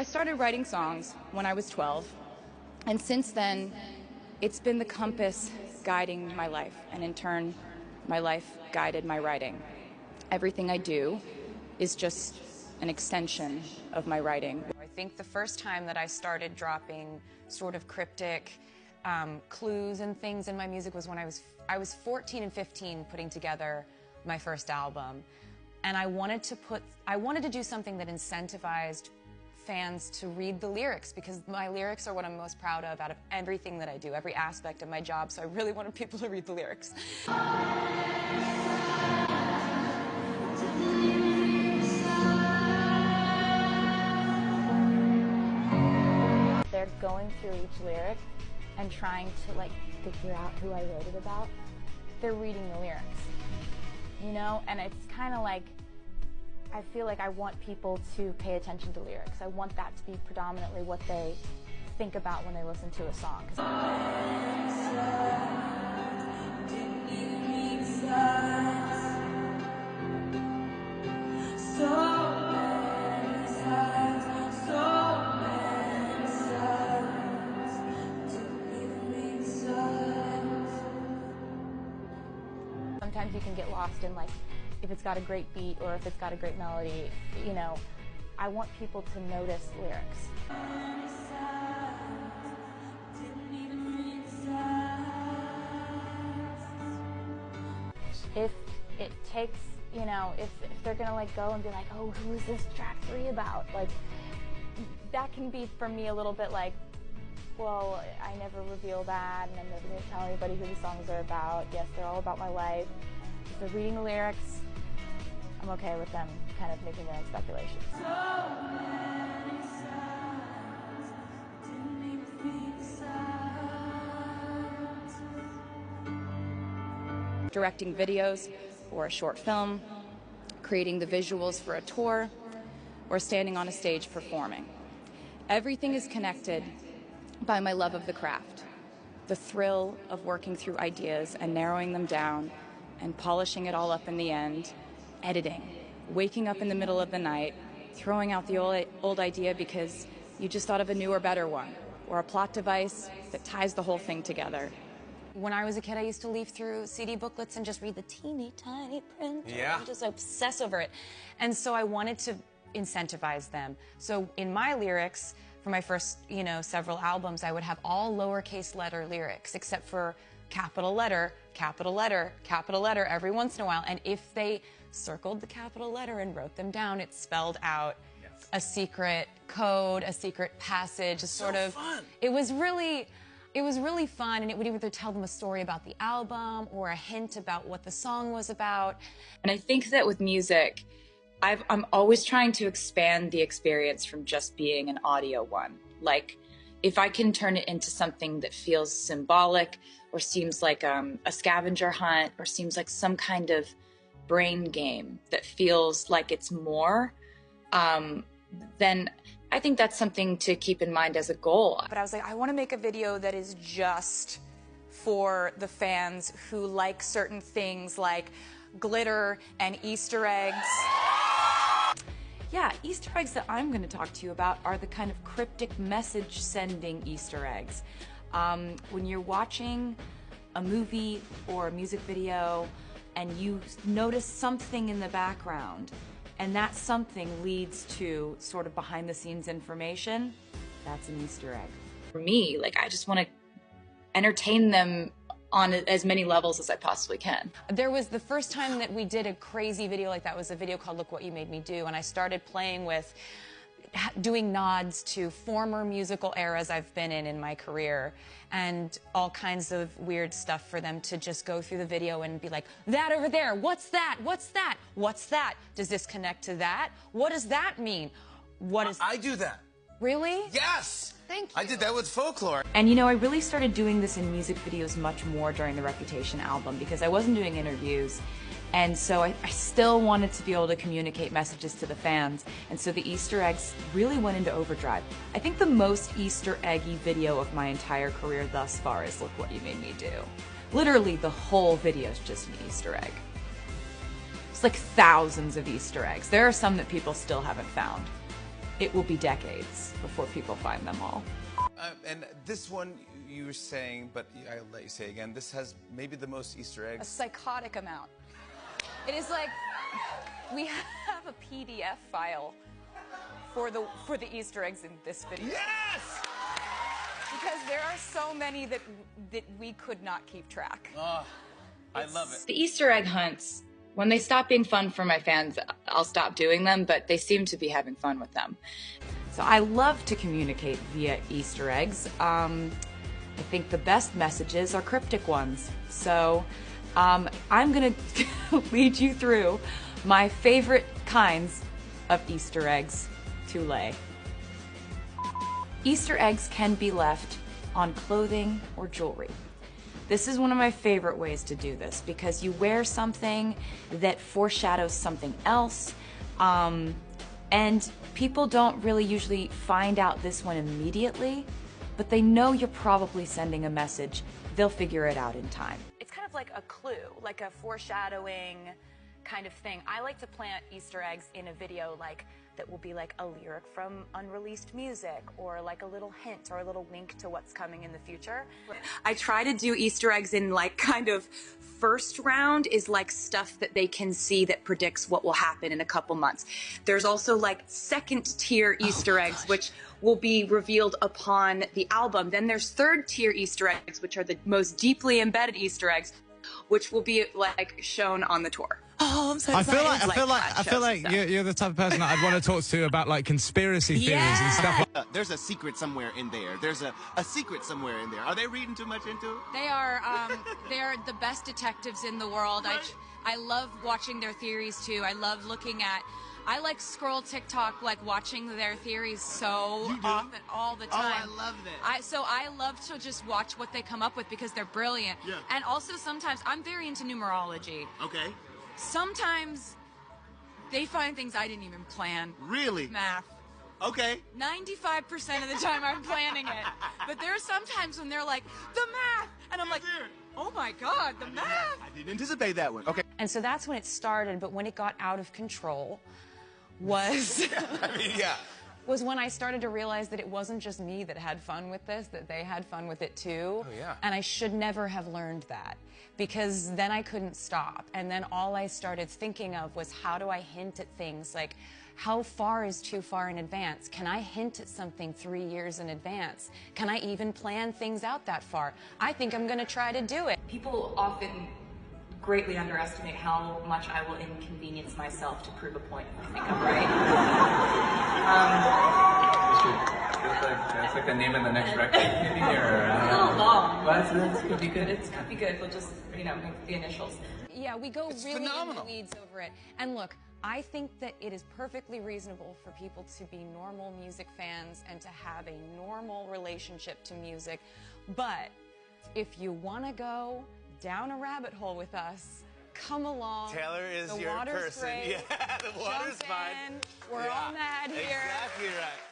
I started writing songs when I was 12, and since then, it's been the compass guiding my life, and in turn, my life guided my writing. Everything I do is just an extension of my writing. I think the first time that I started dropping sort of cryptic clues and things in my music was when I was 14 and 15 putting together my first album, and I wanted to do something that incentivized fans to read the lyrics, because my lyrics are what I'm most proud of out of everything that I do, every aspect of my job, so I really wanted people to read the lyrics. They're going through each lyric and trying to figure out who I wrote it about. They're reading the lyrics, you know, and it's kind of like, I feel like I want people to pay attention to lyrics. I want that to be predominantly what they think about when they listen to a song. Sometimes you can get lost in if it's got a great beat or if it's got a great melody, you know. I want people to notice lyrics. If it takes, you know, if they're gonna go and be like, oh, who is this track 3 about? That can be for me a little bit well, I never reveal that, and I'm never gonna tell anybody who the songs are about. Yes, they're all about my life. If they're reading the lyrics, I'm okay with them kind of making their own speculations. Directing videos or a short film, creating the visuals for a tour, or standing on a stage performing. Everything is connected by my love of the craft, the thrill of working through ideas and narrowing them down and polishing it all up in the end, editing, waking up in the middle of the night, throwing out the old idea because you just thought of a newer, better one, or a plot device that ties the whole thing together. When I was a kid, I used to leaf through CD booklets and just read the teeny tiny print. Yeah. And just obsess over it. And so I wanted to incentivize them. So in my lyrics, for my first, several albums, I would have all lowercase letter lyrics, except for capital letter, capital letter, capital letter every once in a while. And if they circled the capital letter and wrote them down, it spelled out a secret code, a secret passage, Fun. It was really fun, and it would either tell them a story about the album or a hint about what the song was about. And I think that with music, I'm always trying to expand the experience from just being an audio one. If I can turn it into something that feels symbolic or seems like a scavenger hunt or seems like some kind of brain game that feels like it's more, then I think that's something to keep in mind as a goal. But I was like, I want to make a video that is just for the fans who like certain things like glitter and Easter eggs. Yeah, Easter eggs that I'm going to talk to you about are the kind of cryptic message-sending Easter eggs. When you're watching a movie or a music video and you notice something in the background, and that something leads to sort of behind-the-scenes information, that's an Easter egg. For me, I just want to entertain them on as many levels as I possibly can. There was the first time that we did a crazy video like that was a video called Look What You Made Me Do, and I started playing with doing nods to former musical eras I've been in my career, and all kinds of weird stuff for them to just go through the video and be like, that over there, what's that? What's that? What's that? Does this connect to that? What does that mean? What is... I do that. Really? Yes! Thank you. I did that with folklore. And I really started doing this in music videos much more during the Reputation album because I wasn't doing interviews. And so I still wanted to be able to communicate messages to the fans. And so the Easter eggs really went into overdrive. I think the most Easter eggy video of my entire career thus far is Look What You Made Me Do. Literally the whole video is just an Easter egg. It's thousands of Easter eggs. There are some that people still haven't found. it will be decades before people find them all. And this one you were saying, but I'll let you say again, this has maybe the most Easter eggs. A psychotic amount. It is like, we have a PDF file for the Easter eggs in this video. Yes! Because there are so many that we could not keep track. Oh, I love it. The Easter egg hunts, when they stop being fun for my fans, I'll stop doing them, but they seem to be having fun with them. So I love to communicate via Easter eggs. I think the best messages are cryptic ones. So I'm gonna lead you through my favorite kinds of Easter eggs to lay. Easter eggs can be left on clothing or jewelry. This is one of my favorite ways to do this because you wear something that foreshadows something else, and people don't really usually find out this one immediately, but they know you're probably sending a message. They'll figure it out in time. It's kind of like a clue, like a foreshadowing kind of thing. I like to plant Easter eggs in a video that will be like a lyric from unreleased music, or like a little hint or a little wink to what's coming in the future. I try to do Easter eggs in kind of first round is stuff that they can see that predicts what will happen in a couple months. There's also second tier Easter eggs, which will be revealed upon the album. Then there's third tier Easter eggs, which are the most deeply embedded Easter eggs, which will be shown on the tour. Oh, I'm so excited. I feel like you're the type of person that I'd want to talk to about conspiracy theories and stuff. There's a secret somewhere in there. There's a secret somewhere in there. Are they reading too much into it? They are. They're the best detectives in the world. Right. I love watching their theories too. I love looking at. I scroll TikTok, watching their theories so often, all the time. Oh, I love that. So I love to just watch what they come up with because they're brilliant. Yeah. And also sometimes I'm very into numerology. Okay. Sometimes they find things I didn't even plan. Really? Math. Okay. 95% of the time I'm planning it. But there are some times when they're like, the math! And I'm like, oh my God, the math! I didn't anticipate that one. Okay. And so that's when it started, but when it got out of control was was when I started to realize that it wasn't just me that had fun with this, that they had fun with it too. Oh, yeah. And I should never have learned that, because then I couldn't stop. And then all I started thinking of was, how do I hint at things like, how far is too far in advance? Can I hint at something 3 years in advance? Can I even plan things out that far? I think I'm gonna try to do it. People often greatly underestimate how much I will inconvenience myself to prove a point if I think I'm right. It's like the name of the next record, maybe, or It's a little long. But this could be good. It could be good. We'll just, make the initials. Yeah, we go really phenomenal. in the weeds over it. And look, I think that it is perfectly reasonable for people to be normal music fans and to have a normal relationship to music. But if you want to go down a rabbit hole with us, come along. Taylor is the your water's person. great. Yeah, the water's Jump fine. in. We're all mad here. Exactly right.